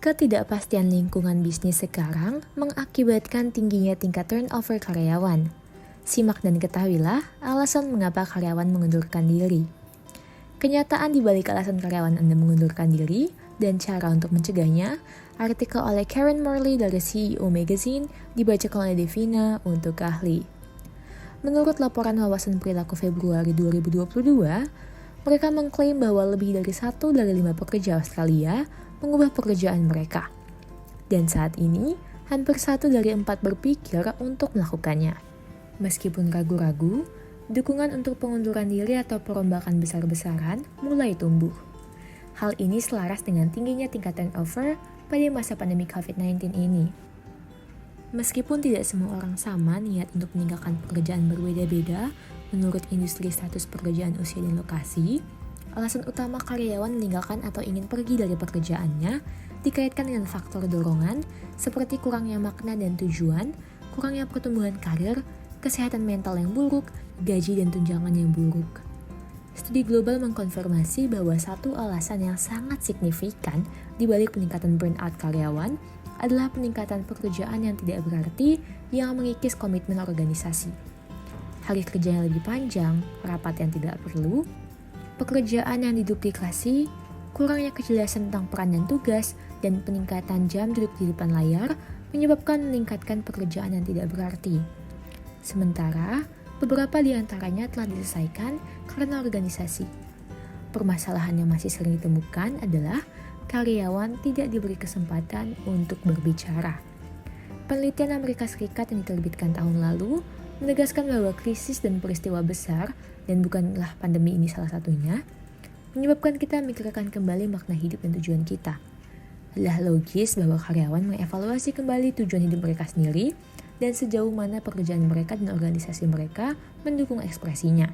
Ketidakpastian lingkungan bisnis sekarang mengakibatkan tingginya tingkat turnover karyawan. Simak dan ketahuilah alasan mengapa karyawan mengundurkan diri. Kenyataan di balik alasan karyawan Anda mengundurkan diri dan cara untuk mencegahnya, artikel oleh Karen Morley dari CEO Magazine dibacakan oleh Devina untuk ahli. Menurut laporan wawasan perilaku Februari 2022, mereka mengklaim bahwa lebih dari 1 dari 5 pekerja Australia mengubah pekerjaan mereka. Dan saat ini, hampir 1 dari 4 berpikir untuk melakukannya. Meskipun ragu-ragu, dukungan untuk pengunduran diri atau perombakan besar-besaran mulai tumbuh. Hal ini selaras dengan tingginya tingkat turnover pada masa pandemi COVID-19 ini. Meskipun tidak semua orang sama niat untuk meninggalkan pekerjaan berbeda-beda menurut industri status pekerjaan usia dan lokasi, alasan utama karyawan meninggalkan atau ingin pergi dari pekerjaannya dikaitkan dengan faktor dorongan seperti kurangnya makna dan tujuan, kurangnya pertumbuhan karir, kesehatan mental yang buruk, gaji dan tunjangan yang buruk. Studi global mengkonfirmasi bahwa satu alasan yang sangat signifikan di balik peningkatan burnout karyawan adalah peningkatan pekerjaan yang tidak berarti yang mengikis komitmen organisasi. Hari kerja yang lebih panjang, rapat yang tidak perlu, pekerjaan yang diduplikasi, kurangnya kejelasan tentang peran dan tugas, dan peningkatan jam duduk di depan layar menyebabkan meningkatkan pekerjaan yang tidak berarti. Sementara, beberapa di antaranya telah diselesaikan karena organisasi. Permasalahan yang masih sering ditemukan adalah karyawan tidak diberi kesempatan untuk berbicara. Penelitian Amerika Serikat yang diterbitkan tahun lalu menegaskan bahwa krisis dan peristiwa besar, dan bukanlah pandemi ini salah satunya, menyebabkan kita memikirkan kembali makna hidup dan tujuan kita. Adalah logis bahwa karyawan mengevaluasi kembali tujuan hidup mereka sendiri dan sejauh mana pekerjaan mereka dan organisasi mereka mendukung ekspresinya.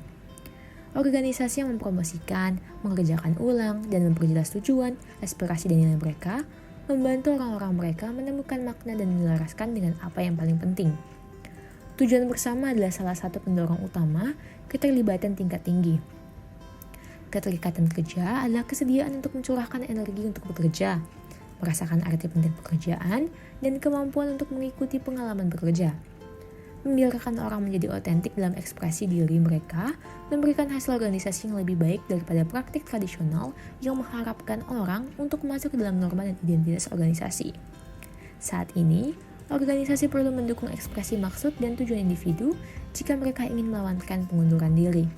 Organisasi yang mempromosikan, mengerjakan ulang, dan memperjelas tujuan, aspirasi dan nilai mereka, membantu orang-orang mereka menemukan makna dan menyelaraskan dengan apa yang paling penting. Tujuan bersama adalah salah satu pendorong utama keterlibatan tingkat tinggi. Keterikatan kerja adalah kesediaan untuk mencurahkan energi untuk bekerja, merasakan arti penting pekerjaan, dan kemampuan untuk mengikuti pengalaman bekerja. Membiarkan orang menjadi otentik dalam ekspresi diri mereka memberikan hasil organisasi yang lebih baik daripada praktik tradisional yang mengharapkan orang untuk masuk ke dalam norma dan identitas organisasi. Saat ini, organisasi perlu mendukung ekspresi maksud dan tujuan individu jika mereka ingin melawankan pengunduran diri.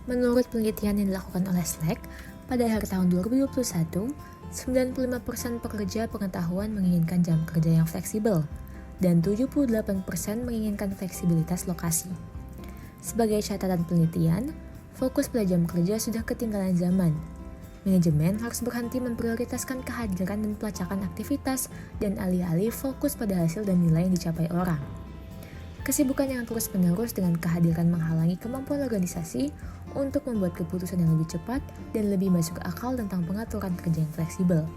Menurut penelitian yang dilakukan oleh Slack, pada akhir tahun 2021, 95% pekerja pengetahuan menginginkan jam kerja yang fleksibel, dan 78% menginginkan fleksibilitas lokasi. Sebagai catatan penelitian, fokus pada jam kerja sudah ketinggalan zaman. Manajemen harus berhenti memprioritaskan kehadiran dan pelacakan aktivitas dan alih-alih fokus pada hasil dan nilai yang dicapai orang. Kesibukan yang terus-menerus dengan kehadiran menghalangi kemampuan organisasi untuk membuat keputusan yang lebih cepat dan lebih masuk akal tentang pengaturan kerja yang fleksibel.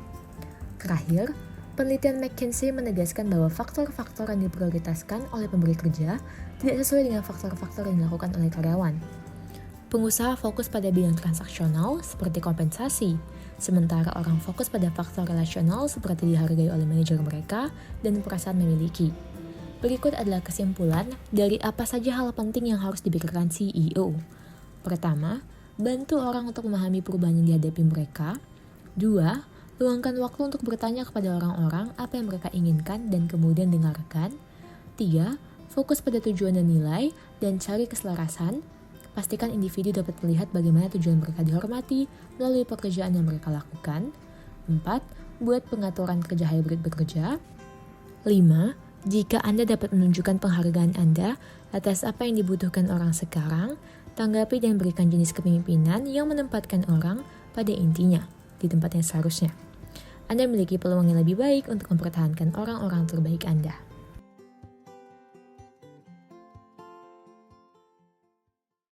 Terakhir, penelitian McKinsey menegaskan bahwa faktor-faktor yang diprioritaskan oleh pemberi kerja tidak sesuai dengan faktor-faktor yang dilakukan oleh karyawan. Pengusaha fokus pada bidang transaksional seperti kompensasi, sementara orang fokus pada faktor relasional seperti dihargai oleh manajer mereka dan perasaan memiliki. Berikut adalah kesimpulan dari apa saja hal penting yang harus dipikirkan CEO. Pertama, bantu orang untuk memahami perubahan yang dihadapi mereka. 2. Luangkan waktu untuk bertanya kepada orang-orang apa yang mereka inginkan dan kemudian dengarkan. 3. Fokus pada tujuan dan nilai dan cari keselarasan. Pastikan individu dapat melihat bagaimana tujuan mereka dihormati melalui pekerjaan yang mereka lakukan. 4. Buat pengaturan kerja hybrid bekerja. 5. Jika Anda dapat menunjukkan penghargaan Anda atas apa yang dibutuhkan orang sekarang, tanggapi dan berikan jenis kepemimpinan yang menempatkan orang pada intinya, di tempat yang seharusnya. Anda memiliki peluang yang lebih baik untuk mempertahankan orang-orang terbaik Anda.